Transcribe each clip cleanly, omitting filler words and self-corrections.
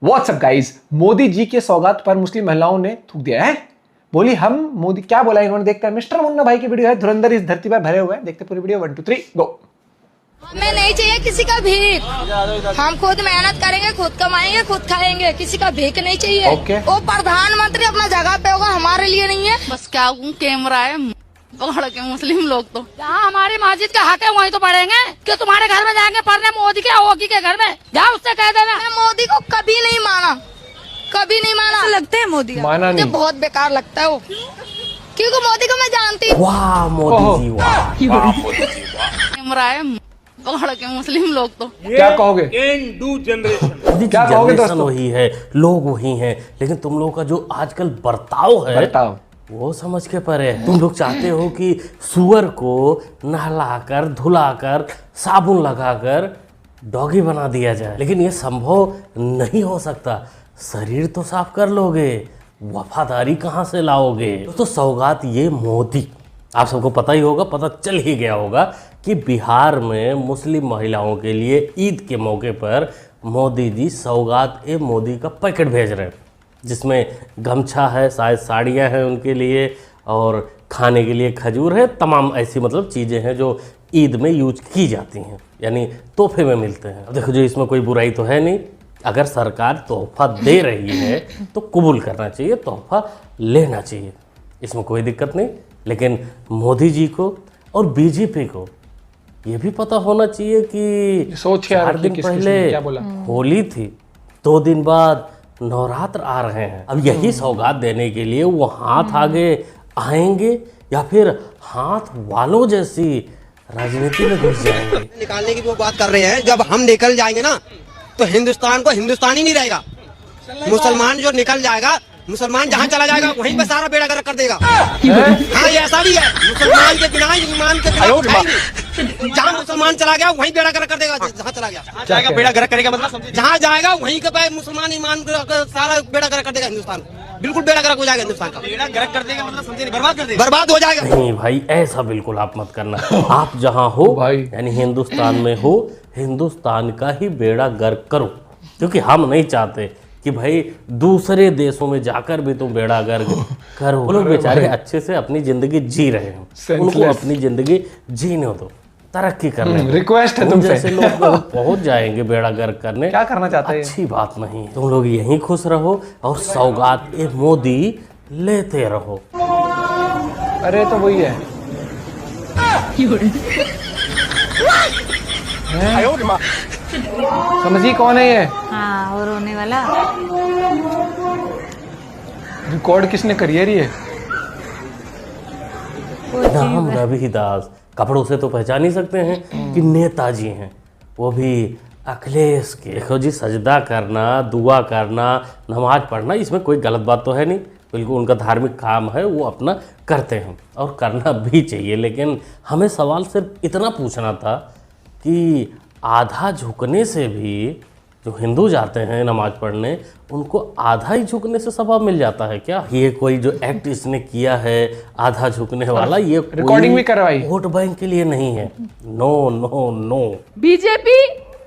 WhatsApp guys, Modi ji के सौगात पर मुस्लिम महिलाओं ने थूक दिया है। बोली हम मोदी, क्या बोला इन्होंने, देखते हैं। मिस्टर मुन्ना भाई की वीडियो है, धुरंधर इस धरती पर भरे हुए हैं। देखते पूरी वीडियो। 1 2 3 गो। हमें नहीं चाहिए किसी का भीख, हम खुद मेहनत करेंगे, खुद कमाएंगे, खुद खाएंगे, किसी का भीख नहीं चाहिए। वो प्रधानमंत्री अपना जगह पे होगा, हमारे लिए नहीं है। बस क्या कैमरा है पकड़ के मुस्लिम लोग तो जहाँ हमारी मस्जिद का हक है वहीं तो पढ़ेंगे। क्यों तुम्हारे घर में जाएंगे पढ़ने मोदी के होगी के घर में? जाओ उससे कह देना। मैं मोदी को कभी नहीं माना, कभी नहीं माना। लगते हैं मोदी माना मुझे नहीं। बहुत बेकार लगता है वो, क्योंकि मोदी को मैं जानती हूँ। वाह मोदी जी, वाह कैमरा है पकड़ के मुस्लिम लोग तो क्या कहोगे? मोदी जी, क्या कहोगे जनरेशन दोस्तों? वही है, लोग वही हैं, लेकिन तुम लोगों का जो आजकल बर्ताव है बताओ। वो समझ के परे है। तुम लोग चाहते हो कि सुअर को नहलाकर धुलाकर साबुन लगाकर डॉगी बना दिया जाए, लेकिन ये संभव नहीं हो सकता। शरीर तो साफ कर लोगे, वफादारी कहाँ से लाओगे? तो सौगात ये मोदी, आप सबको पता ही होगा, पता चल ही गया होगा कि बिहार में मुस्लिम महिलाओं के लिए ईद के मौके पर मोदी जी सौगात ए मोदी का पैकेट भेज रहे हैं, जिसमें गमछा है, शायद साड़ियाँ हैं उनके लिए, और खाने के लिए खजूर है, तमाम ऐसी मतलब चीज़ें हैं जो ईद में यूज की जाती हैं, यानी तोहफे में मिलते हैं। अब देखो जी, इसमें कोई बुराई तो है नहीं। अगर सरकार तोहफा दे रही है तो कबूल करना चाहिए, तोहफा लेना चाहिए, इसमें कोई दिक्कत नहीं। लेकिन मोदी जी को और बीजेपी को ये भी पता होना चाहिए कि सोच के 4 दिन पहले क्या बोला? होली थी, 2 दिन बाद नवरात्र आ रहे हैं। अब यही सौगात देने के लिए वो हाथ आगे आएंगे या फिर हाथ वालों जैसी राजनीति में घुस जाएंगे? निकालने की वो बात कर रहे हैं। जब हम निकल जाएंगे ना तो हिंदुस्तान को हिंदुस्तान ही नहीं रहेगा। मुसलमान जो निकल जाएगा, मुसलमान जहाँ चला जाएगा वहीं पे सारा बेड़ा गर्क कर देगा। हाँ, ये ऐसा भी है। मुसलमान के बिना ईमान के बिना उठाएंगे। जहाँ मुसलमान चला गया वहीं बेड़ा गर्क कर देगा। जहाँ चला गया जाएगा बेड़ा गर्क करेगा, मतलब जहाँ जाएगा वहीं के पे मुसलमान ईमान का सारा बेड़ा गर्क कर देगा। हिंदुस्तान बिल्कुल बेड़ा गर्क हो जाएगा। हिंदुस्तान का बेड़ा गर्क कर देगा, मतलब समझे, बर्बाद कर देगा, बर्बाद हो जाएगा। नहीं भाई, ऐसा बिल्कुल आप मत करना। आप जहाँ हो भाई। यानी हिंदुस्तान में हो, हिंदुस्तान का ही बेड़ा गर्क करो, क्योंकि हम नहीं चाहते कि भाई दूसरे देशों में जाकर भी तुम बेड़ा गर्क करो। वो लोग बेचारे अच्छे से अपनी जिंदगी जी रहे हैं, उनको अपनी जिंदगी जीने दो, तरक्की करने दो। रिक्वेस्ट है तुम तुमसे। जैसे लोग पहुंच जाएंगे बेड़ा गर्क करने, क्या करना चाहते हैं? अच्छी बात नहीं। तुम लोग यहीं खुश रहो और सौगात ए मोदी लेते रहो। अरे तो वही है। समझी कौन है ये? हाँ, और रोने वाला रिकॉर्ड किसने करी है ये? नाम रविदास, कपड़ों से तो पहचान ही सकते हैं कि नेताजी हैं, वो भी अखिलेश के। देखो जी, सजदा करना, दुआ करना, नमाज पढ़ना, इसमें कोई गलत बात तो है नहीं। बिल्कुल उनका धार्मिक काम है, वो अपना करते हैं और करना भी चाहिए। लेकिन हमें सवाल सिर्फ इतना पूछना था कि आधा झुकने से भी जो हिंदू जाते हैं नमाज पढ़ने, उनको आधा ही झुकने से सवाब मिल जाता है क्या? ये कोई जो एक्ट इसने किया है आधा झुकने वाला, ये रिकॉर्डिंग भी करवाई। वोट बैंक के लिए नहीं है। No no no. बीजेपी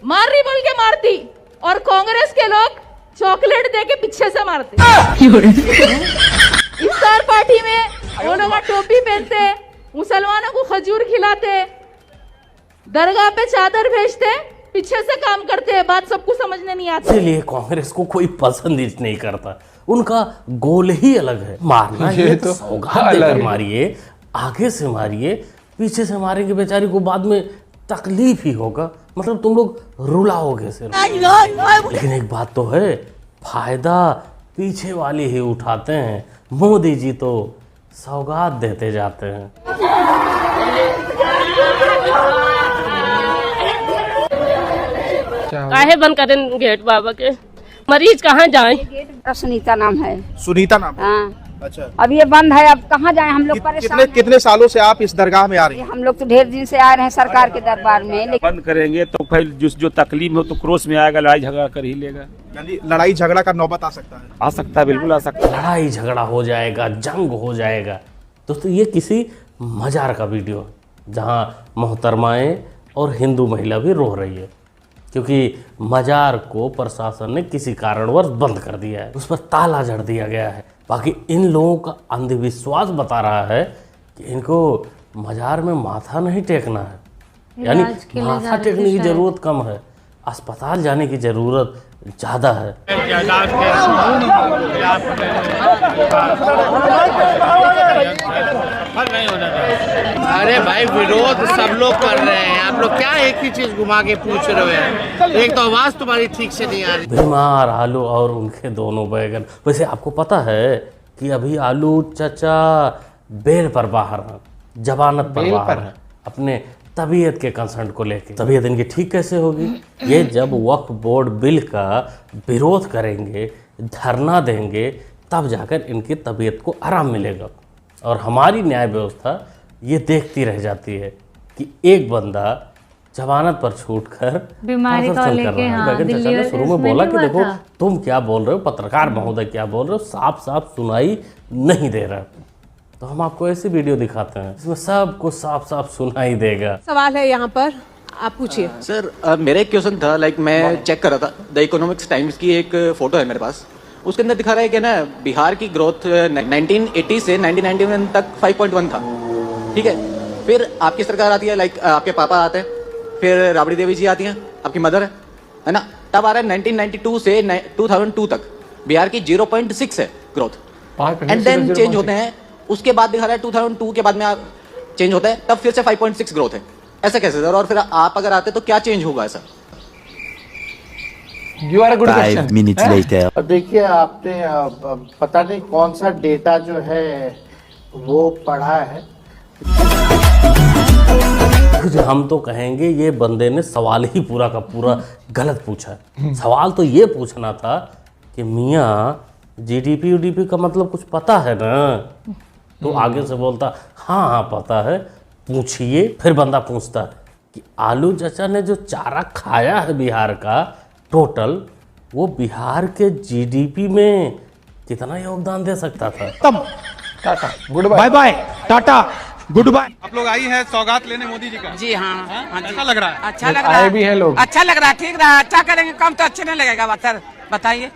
मार रही बोल के मारती और कांग्रेस के लोग चॉकलेट दे के पीछे से मारते। इफ्तार पार्टी में वो लोग टोपी पहनते, मुसलमानों को खजूर खिलाते, दरगाह पे चादर भेजते, पीछे से काम करते हैं। बात सबको समझने नहीं आती। इसलिए कांग्रेस को कोई पसंद ही नहीं करता, उनका गोल ही अलग है। मारना ये तो सौगात देकर मारिए, आगे से मारिए, पीछे से मारेंगे बेचारी को बाद में तकलीफ ही होगा, मतलब तुम लोग रुलाओगे सिर्फ। लेकिन एक बात तो है, फायदा पीछे वाले ही उठाते हैं। मोदी जी तो सौगात देते जाते हैं। काहे बंद करें गेट बाबा के? मरीज कहाँ जाएं? सुनीता नाम है। सुनीता नाम। हाँ, अच्छा, अब ये बंद है, अब कहाँ जाएं हम लोग? परेशान कितने सालों से आप इस दरगाह में आ रही हैं? हम लोग तो ढेर दिन से आ रहे हैं सरकार के दरबार में, लेकिन बंद करेंगे तो फिर जो तकलीफ हो तो क्रोस में आएगा, लड़ाई झगड़ा कर ही लेगा। यानी लड़ाई झगड़ा का नौबत आ सकता है। आ सकता है, बिल्कुल आ सकता है। लड़ाई झगड़ा हो जाएगा, जंग हो जाएगा। दोस्तों, ये किसी मजार का वीडियो है जहाँ मोहतरमाएँ और हिंदू महिला भी रो रही है। क्योंकि मजार को प्रशासन ने किसी कारणवश बंद कर दिया है, उस पर ताला जड़ दिया गया है। बाकी इन लोगों का अंधविश्वास बता रहा है कि इनको मजार में माथा नहीं टेकना है, यानी माथा टेकने की जरूरत कम है, अस्पताल जाने की जरूरत ज़्यादा है। अरे भाई विरोध सब लोग कर रहे हैं, आप लोग क्या एक ही चीज घुमा के पूछ रहे हैं? एक तो आवाज तुम्हारी ठीक से नहीं आ रही। बीमार आलू और उनके दोनों बैगन। वैसे आपको पता है कि अभी आलू चाचा बेल पर बाहर हैं, जमानत पर बाहर हैं, अपने तबीयत के कंसर्न को लेके। तबीयत इनकी ठीक कैसे होगी? ये जब वक्फ बोर्ड बिल का विरोध करेंगे, धरना देंगे, तब जाकर इनकी तबीयत को आराम मिलेगा। और हमारी न्याय व्यवस्था ये देखती रह जाती है कि एक बंदा जमानत पर छूटकर बीमारी को लेके चाचा ने शुरू में बोला कि देखो तुम क्या बोल रहे हो, पत्रकार महोदय क्या बोल रहे हो, साफ साफ सुनाई नहीं दे रहा। तो हम आपको ऐसी वीडियो दिखाते हैं इसमें सब कुछ साफ साफ सुनाई देगा। सवाल है यहाँ पर, आप पूछिए। सर मेरा एक क्वेश्चन था, मैं चेक कर रहा था, द इकोनॉमिक्स टाइम्स की एक फोटो है मेरे पास, उसके अंदर दिखा रहा है कि ना बिहार की ग्रोथ 1980 से 1991 तक 5.1 था, ठीक है। फिर आपकी सरकार आती है, आपके पापा आते हैं, फिर राबड़ी देवी जी आती हैं, आपकी मदर है ना, तब आ रहा है 1992 से 2002 तक बिहार की 0.6 है ग्रोथ, एंड देन चेंज होते हैं। उसके बाद दिखा रहा है 2002 के बाद में आप चेंज होता है, तब फिर से 5.6 ग्रोथ है। ऐसा कैसे सर? और फिर आप अगर आते तो क्या चेंज होगा ऐसा? You are a good question. 5 minutes later. देखिए आपने पता नहीं कौन सा डेटा जो है वो पढ़ा है। हम तो कहेंगे ये बंदे ने सवाल ही पूरा का पूरा गलत पूछा है। सवाल तो ये पूछना था कि मियाँ जीडीपी यूडीपी का मतलब कुछ पता है ना? तो आगे से बोलता हाँ हाँ पता है, पूछिए। फिर बंदा पूछता कि आलू चाचा ने जो चारा खाया है बिहार का टोटल, वो बिहार के जीडीपी में कितना योगदान दे सकता था? Tata goodbye, bye bye, tata goodbye. आप लोग आई है सौगात लेने मोदी जी का? जी हाँ, अच्छा लग रहा है? अच्छा लग रहा आए है, भी हैं लोग। अच्छा लग रहा है, ठीक रहा, अच्छा करेंगे, कम तो अच्छे नहीं लगेगा सर, बताइए।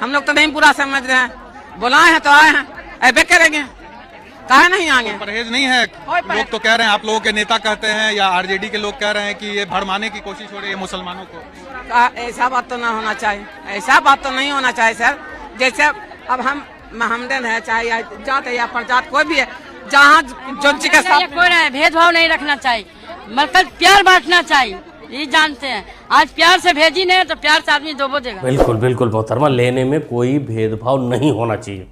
हम लोग तो नहीं पूरा समझ रहे हैं, बुलाए हैं तो आए हैं, ऐसे करेंगे, कहा नहीं आएंगे। परहेज नहीं है, लोग तो कह रहे हैं, आप लोगों के नेता कहते हैं या आरजेडी के लोग कह रहे हैं कि ये भड़माने की कोशिश हो रही है मुसलमानों को। ऐसा बात तो ना होना चाहिए, ऐसा बात तो नहीं होना चाहिए सर। जैसे अब हम महमदन है, चाहे जात है या प्रजात कोई भी है, जहाँ जो के साथ कोई ना भेदभाव नहीं रखना चाहिए, मतलब प्यार बांटना चाहिए, ये जानते हैं। आज प्यार से भेजी नहीं तो प्यार से आदमी दो देगा। बिल्कुल बिल्कुल मोहतरमा, लेने में कोई भेदभाव नहीं होना चाहिए,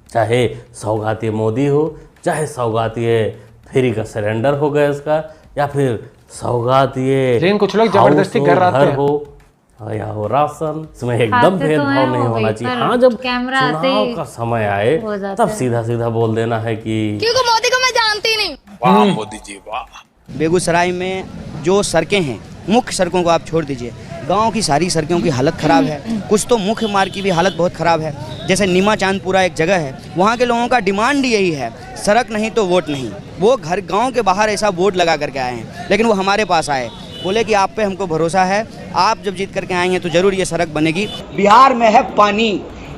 चाहे सौगातीय मोदी हो, चाहे सौगातीय फ्री का सिलेंडर हो गैस का, या फिर सौगातीय लेकिन कुछ लोग जबरदस्ती कर रहे हैं हो या हो राशन, इसमें एकदम भेदभाव नहीं होना चाहिए। हाँ, जब चुनाव का समय आए तब सीधा सीधा बोल देना है कि क्योंकि मोदी को मैं जानती नहीं। वाह मोदी जी वाह। बेगूसराय में जो सड़कें हैं, मुख्य सड़कों को आप छोड़ दीजिए, गांव की सारी सड़कों की हालत ख़राब है। कुछ तो मुख्य मार्ग की भी हालत बहुत ख़राब है। जैसे नीमा चांदपुरा एक जगह है, वहाँ के लोगों का डिमांड यही है, सड़क नहीं तो वोट नहीं। वो घर गांव के बाहर ऐसा बोर्ड लगा करके आए हैं, लेकिन वो हमारे पास आए, बोले कि आप पे हमको भरोसा है, आप जब जीत करके आएंगे तो ज़रूर ये सड़क बनेगी। बिहार में है पानी,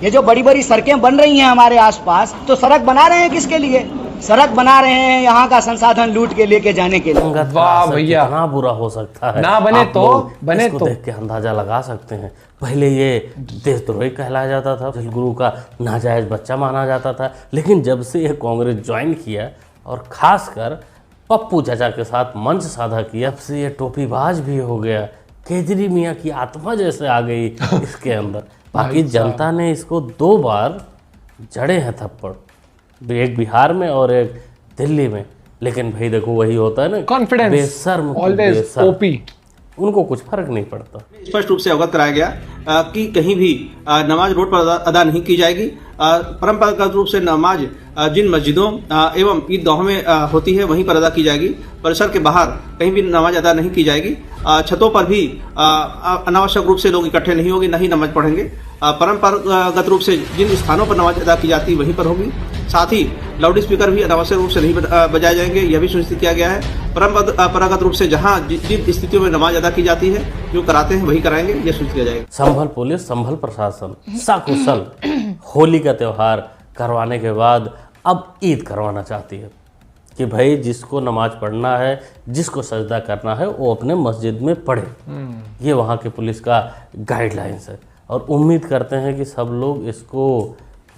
ये जो बड़ी बड़ी सड़कें बन रही हैं हमारे आसपास, तो सड़क बना रहे हैं किसके लिए? सड़क बना रहे हैं यहाँ का संसाधन लूट के लेके जाने के लिए। वाह भैया, कितना बुरा हो सकता है, ना बने तो बने तो देख के अंदाजा लगा सकते हैं। पहले ये देशद्रोही कहलाया जाता था, गुरु का नाजायज बच्चा माना जाता था, लेकिन जब से ये कांग्रेस ज्वाइन किया और खासकर पप्पू चाचा के साथ मंच साधा किया, तब से ये टोपीबाज भी हो गया। केजरी मियाँ की आत्मा जैसे आ गई इसके अंदर। बाकी जनता ने इसको 2 बार जड़े हैं थप्पड़, एक बिहार में और एक दिल्ली में, लेकिन भाई देखो वही होता है ना, कॉन्फिडेंस, बेशर्म ऑलवेज ओपी, उनको कुछ फर्क नहीं पड़ता। स्पष्ट रूप से अवगत कराया गया कि कहीं भी नमाज रोड पर अदा नहीं की जाएगी। परंपरागत रूप से नमाज जिन मस्जिदों एवं ईदगाहों में होती है वहीं पर अदा की जाएगी। परिसर के बाहर कहीं भी नमाज अदा नहीं की जाएगी। छतों पर भी अनावश्यक रूप से लोग इकट्ठे नहीं होंगे, नहीं नमाज पढ़ेंगे। परंपरागत रूप से जिन स्थानों पर नमाज अदा की जाती है वहीं पर होगी। साथ ही लाउड स्पीकर भी अनावश्यक रूप से नहीं बजाए जाएंगे, यह भी सुनिश्चित किया गया है। परंपरागत रूप से जहां जिन स्थितियों में नमाज अदा की जाती है जो कराते हैं वही कराएंगे, यह सुनिश्चित किया जाएगा। संभल पुलिस, संभल प्रशासन सकुशल होली का त्यौहार करवाने के बाद अब ईद करवाना चाहती है कि भाई जिसको नमाज पढ़ना है, जिसको सजदा करना है वो अपने मस्जिद में पढ़े। ये वहाँ के पुलिस का गाइडलाइंस है और उम्मीद करते हैं कि सब लोग इसको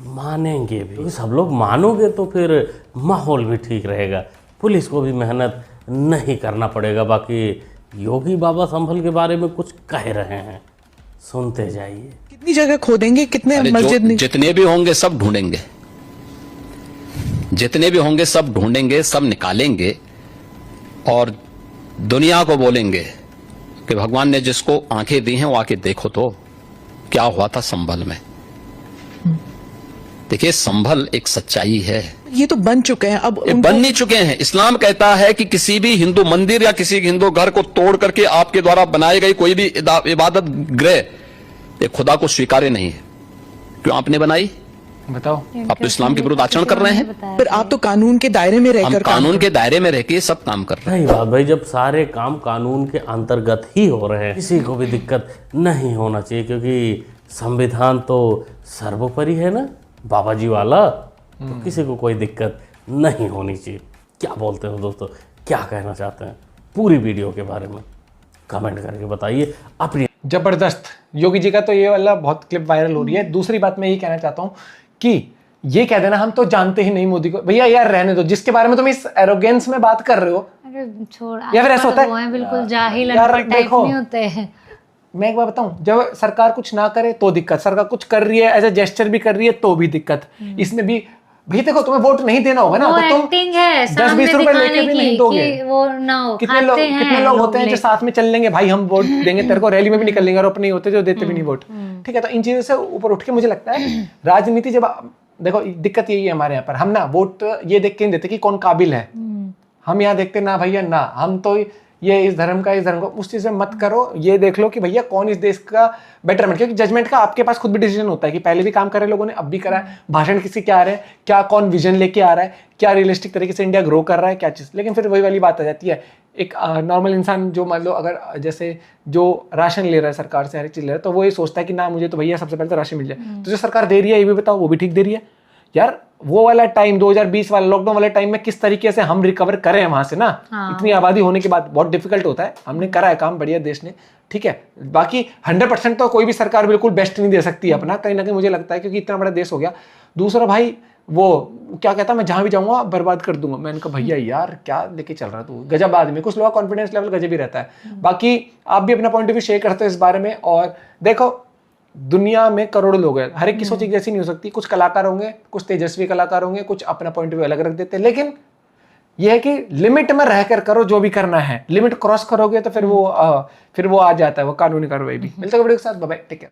मानेंगे भी। सब लोग मानोगे तो फिर माहौल भी ठीक रहेगा, पुलिस को भी मेहनत नहीं करना पड़ेगा। बाकी योगी बाबा संभल के बारे में कुछ कह रहे हैं, सुनते जाइए। कितनी जगह खोदेंगे, कितने मस्जिद? जितने भी होंगे सब ढूंढेंगे, जितने भी होंगे सब ढूंढेंगे, सब निकालेंगे और दुनिया को बोलेंगे कि भगवान ने जिसको आंखें दी हैं वो आके देखो तो क्या हुआ था संभल में। देखिए संभल एक सच्चाई है, ये तो बन चुके हैं, अब बन नहीं चुके हैं। इस्लाम कहता है कि किसी भी हिंदू मंदिर या किसी हिंदू घर को तोड़ करके आपके द्वारा बनाई गई कोई भी इबादत गृह ये खुदा को स्वीकार्य नहीं है। क्यों आपने बनाई? बताओ। आप तो इस्लाम के विरुद्ध आचरण कर रहे हैं। पर आप तो कानून के दायरे में रहकर, कानून के दायरे में रहकर सब काम कर रहे हैं। नहीं बात भाई, जब सारे काम कानून के अंतर्गत ही हो रहे हैं किसी को भी दिक्कत नहीं होना चाहिए, क्योंकि संविधान तो सर्वोपरि है ना बाबा जी वाला, तो किसी को कोई दिक्कत नहीं होनी चाहिए। क्या बोलते हो दोस्तों, क्या कहना चाहते हैं पूरी वीडियो के बारे में कमेंट करके बताइए अपनी। जबरदस्त योगी जी का तो ये वाला बहुत क्लिप वायरल हो रही है। दूसरी बात मैं ये कहना चाहता हूँ कि ये कह देना हम तो जानते ही नहीं मोदी को, भैया यार रहने दो, जिसके बारे में तुम इस एरोगेंस में बात कर रहे हो। अरे छोड़, या फिर ऐसा होता है बिल्कुल जाहिल अनपढ़ टाइप नहीं होते हैं। मैं एक बार बताऊं, जब सरकार कुछ ना करे तो दिक्कत, सरकार कुछ कर रही है एज ए जेस्चर भी कर रही है तो भी दिक्कत। इसमें भी भैया देखो तुम्हें वोट नहीं देना होगा ना तो तुम 10-20 रुपए लेके भी नहीं दोगे। वो ना हो, कितने लोग होते हैं जो साथ में चल लेंगे, भाई हम वोट देंगे तेरे को, रैली में भी निकल लेंगे, और अपने होते जो देते भी नहीं वोट। ठीक है, तो इन चीजों से ऊपर उठ के मुझे लगता है राजनीति जब देखो दिक्कत यही है हमारे यहाँ पर, हम ना वोट ये देख के नहीं देते कि कौन काबिल है। हम यहाँ देखते ना भैया ना, हम तो ये इस धर्म का, इस धर्म को, उस चीज में मत करो। ये देख लो कि भैया कौन इस देश का बेटरमेंट, क्योंकि जजमेंट का आपके पास खुद भी डिसीजन होता है कि पहले भी काम कर रहे लोगों ने, अब भी करा है। भाषण किसी के आ रहे हैं, क्या कौन विजन लेके आ रहा है, क्या रियलिस्टिक तरीके से इंडिया ग्रो कर रहा है, क्या चीज़। लेकिन फिर वही वाली बात आ जाती है, एक नॉर्मल इंसान जो मान लो अगर जैसे जो राशन ले रहा है सरकार से, हर एक चीज़ ले रहा है, तो वो ये सोचता है कि ना मुझे तो भैया सबसे पहले तो राशन मिल जाए। तो जो सरकार दे रही है ये भी बताओ वो भी ठीक दे रही है यार। वो वाला टाइम 2020 वाला लॉकडाउन वाले टाइम में किस तरीके से हम रिकवर करें वहां से ना, इतनी आबादी होने के बाद बहुत डिफिकल्ट होता है। हमने करा है काम बढ़िया देश ने, ठीक है। बाकी 100% तो कोई भी सरकार बिल्कुल बेस्ट नहीं दे सकती अपना, कहीं ना कहीं मुझे लगता है, क्योंकि इतना बड़ा देश हो गया। दूसरा भाई वो क्या कहता है, मैं जहां भी जाऊंगा बर्बाद कर दूंगा। मैंने कहा भैया यार क्या लेके चल रहा तू, गजब आदमी। कुछ लोगों का कॉन्फिडेंस लेवल गजब ही रहता है। बाकी आप भी अपना पॉइंट ऑफ व्यू शेयर करते हो इस बारे में। और देखो दुनिया में करोड़ों लोग हैं, हर एक की सोच एक जैसी नहीं हो सकती। कुछ कलाकार होंगे, कुछ तेजस्वी कलाकार होंगे, कुछ अपना पॉइंट ऑफ व्यू अलग रख देते हैं। लेकिन यह है कि लिमिट में रहकर करो जो भी करना है। लिमिट क्रॉस करोगे तो फिर वो आ जाता है वो कानूनी कार्रवाई भी। मिलते हैं वीडियो के साथ, बाय बाय, टेक केयर।